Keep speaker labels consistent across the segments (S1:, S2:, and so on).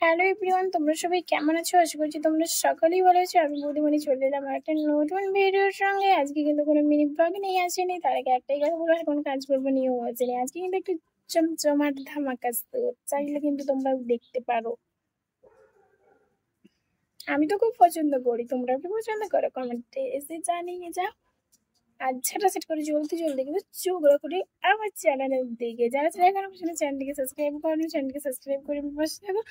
S1: Hello everyone, তোমরা সবাই কেমন আছো? আশা করছি তোমরা সকলেই ভালো আছো। আমি বৌদিমণি চলে এলাম একটা নতুন ভিডিওর সঙ্গে। আজকে কিন্তু কোনো মিনি ব্লগ নিয়ে আসেনি, তার আগে একটাই কথা বলবো, আর কোনো কাজ করবো নিয়েও আসেনি। আজকে কিন্তু একটু জমজমাট ধামাকা, তো চাইলে কিন্তু তোমরাও দেখতে পারো। আমি তো খুব পছন্দ করি, তোমরাও কি পছন্দ করো? কমেন্টে এসে জানিয়ে যাও। আর ঝাঁটাঝাট করে জলদি জলদি কিন্তু চোখ করে আমার চ্যানেলের দিকে, যারা যারা এখন আমার চ্যানেলটিকে সাবস্ক্রাইব করেন, চ্যানেলটিকে সাবস্ক্রাইব করে পাশে থাকো।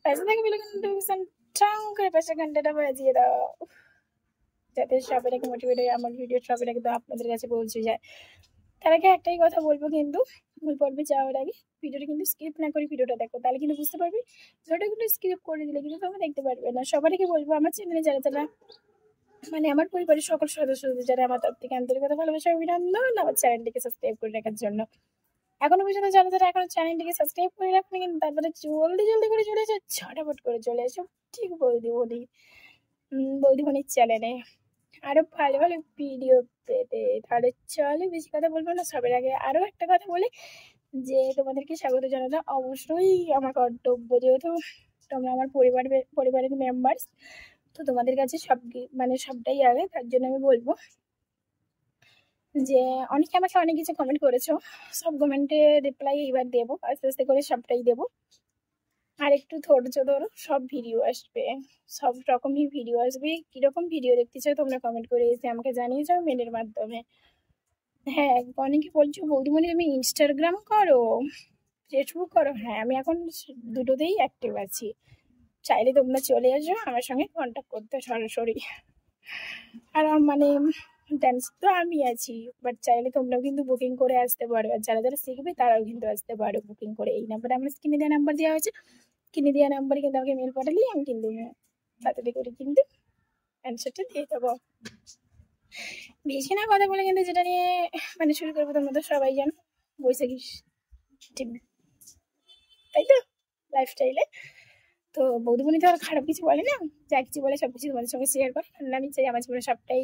S1: পাশে থাকা বেল নোটিফিকেশন টাং করে পাশে ঘন্টাটা বাজিয়ে দাও, যাতে সবার আগে মোটিভেট হয়ে আমার ভিডিও সবার আগে তো আপনাদের কাছে পৌঁছে যায়। তার আগে একটাই কথা বলবো, কিন্তু মূল পর্বে যাওয়ার আগে ভিডিওটা কিন্তু স্কিপ না করে ভিডিওটা দেখো, তাহলে কিন্তু বুঝতে পারবি। ভিডিওটা কিন্তু স্কিপ করে দিলে কিন্তু তোমরা দেখতে পারবে না। সবার আগে বলবো, আমার চ্যানেলে যারা যারা মানে আমার পরিবারের সকল সদস্যদের যারা আমার তরফ থেকে আন্তরিকতা ভালোবাসা অভিনন্দন আমার চ্যানেলটিকে সাবস্ক্রাইব করে রাখার জন্য। এখনো পর্যন্ত যারা যারা এখনো চ্যানেলটিকে সাবস্ক্রাইব করে রাখেন, কিন্তু তারপরে জলদি জলদি করে চলে এসো, ঝটাপট করে চলে এসো ঠিক বৌদিমণির চ্যানেলে আরো ভালো ভালো ভিডিও পেতে। তাহলে চলো বেশি কথা বলবো না, সবার আগে আরো একটা কথা বলি, যে তোমাদেরকে স্বাগত জানানো অবশ্যই আমার কর্তব্য, যেহেতু তোমরা আমার পরিবারের মেম্বার্স। তো তোমাদের কাছে মানে সবটাই আগে, তার জন্য আমি বলবো যে অনেকে আমাকে অনেক কিছু কমেন্ট করেছো, সব কমেন্টে রিপ্লাই এবার দেবো, আস্তে আস্তে করে সবটাই দেবো। আর একটু ধৈর্য ধরো, সব ভিডিও আসবে, সব রকমই ভিডিও আসবে। কিরকম ভিডিও দেখতে চাও তোমরা কমেন্ট করে এসে আমাকে জানিয়ে যাও মেলের মাধ্যমে। হ্যাঁ, অনেকে বলছো বৌদিমণি তুমি ইনস্টাগ্রাম করো, ফেসবুক করো। হ্যাঁ, আমি এখন দুটোতেই অ্যাক্টিভ আছি। চাইলে তোমরা চলে আসো আমার সঙ্গে কন্ট্যাক্ট করতে সরাসরি। আর মানে ডান্স তো আমি আছি, বাট চাইলে তোমরাও কিন্তু বুকিং করে আসতে পারো। আর যারা যারা শিখবে তারাও কিন্তু আসতে পারো বুকিং করে। এই নাম্বারে আমার স্ক্রিনে দেওয়া নাম্বার দেওয়া হয়েছে, কিনে দেওয়া নাম্বারে কিন্তু আমাকে মেল পাঠালেই আমি কিন্তু তাড়াতাড়ি করে কিন্তু অ্যান্সারটা দিয়ে দেবো। বেশি না কথা বলে কিন্তু যেটা নিয়ে মানে শুরু করবো, তোমরা তো সবাই জানো বৈশাখী টিভি, তাই তো লাইফস্টাইলে। তো বৌদিমণি তো আর খারাপ কিছু বলে না, যা কিছু বলে সবকিছু তোমাদের সঙ্গে শেয়ার করে। কারণ আমি চাই আমার জীবনে সবটাই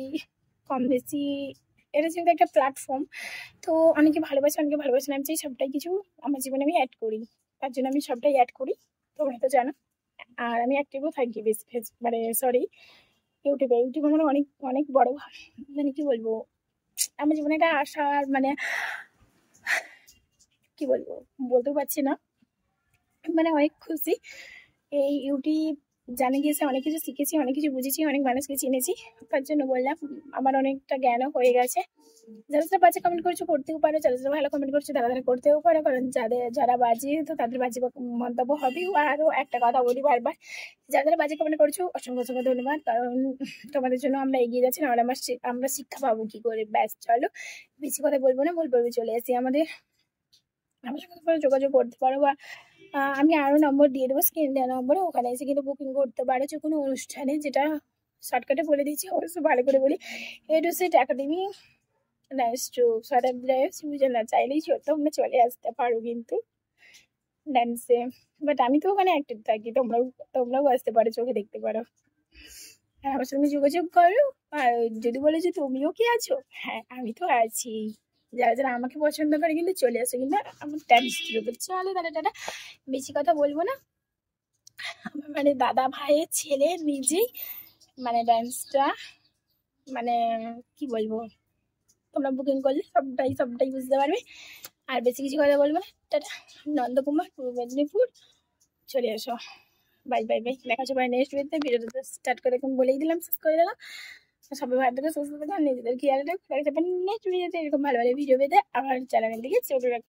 S1: কম বেশি, এটা যেহেতু একটা প্ল্যাটফর্ম, তো অনেকে ভালোবাসে অনেকে ভালোবাসে না, আমি চাই সবটাই কিছু আমার জীবনে আমি অ্যাড করি, তার জন্য আমি সবটাই অ্যাড করি, তোমরা তো জানো। আর আমি অ্যাক্টিভও থাকি বেশ মানে সরি ইউটিউব আমার অনেক অনেক বড় মানে কি বলবো, আমার জীবনে একটা আশার মানে কি বলবো বলতেও পারছি না, মানে অনেক খুশি। এই ইউটিউব জানে গিয়েছে, অনেক কিছু শিখেছি, অনেক কিছু বুঝেছি, অনেক মানুষকে চিনেছি, তার জন্য বললাম আমার অনেকটা জ্ঞানও হয়ে গেছে। যারা যারা বাজে কমেন্ট করছো করতেও পারো, যারা যারা ভালো কমেন্ট করছো তারা তারা করতেও পারো, কারণ যারা বাজে তো তাদের বাজে মন্তব্য হবেও। আরও একটা কথা বলি বারবার, যারা যারা বাজে কমেন্ট করছো অসংখ্য অসংখ্য ধন্যবাদ, কারণ তোমাদের জন্য আমরা এগিয়ে যাচ্ছি, নাহলে আমরা শিক্ষা পাবো কি করে। ব্যাস চলো বেশি কথা বলবো না, বলবো চলে আসি আমাদের আমার সঙ্গে তোমরা যোগাযোগ করতে পারো, বা আমি আরো নম্বর দিয়ে দেবো স্ক্রিন দেওয়া নম্বরে, ওখানে এসে কিন্তু বুকিং করতে পারো যে কোনো অনুষ্ঠানে। যেটা শর্টকাটে বলে দিচ্ছি, অবশ্য ভালো করে বলি, A to set academy dance টু না, চাইলেই তোমরা চলে আসতে পারো কিন্তু ডান্সে। বাট আমি তো ওখানে অ্যাক্টিভ থাকি, তোমরাও আসতে পারো, চোখে দেখতে পারো। আর আমার সঙ্গে যোগাযোগ করো। আর যদি বলে যে তুমিও কি আছো, হ্যাঁ আমি তো আছি। যারা যারা আমাকে পছন্দ করে কিন্তু চলে আসো কিন্তু আমার ডান্স গ্রুপে। চলো দাদা দাদা, বেশি কথা বলবো না। আমার মানে দাদা ভাইয়ের ছেলে নিজেই মানে ডান্সটা মানে কি বলবো, তোমরা বুকিং করলে সবটাই সবটাই বুঝতে পারবে। আর বেশি কিছু কথা বলবো না, টাটা। নন্দকুমার, পূর্ব মেদিনীপুর, চলে এসো। বাই বাই বাই, দেখা হচ্ছে নেক্সট ভিডিওতে। ভিডিওটা স্টার্ট করে এরকম বলেই দিলাম, শেষ করে দিলাম। সবাই ভালো থেকে সুস্থ থাকো, নিজেদের খেয়াল রাখো। নেক্সট ভিডিওতে এরকম ভালো ভালো ভিডিও পেতে আমার চ্যানেলের দিকে চোখ রাখো।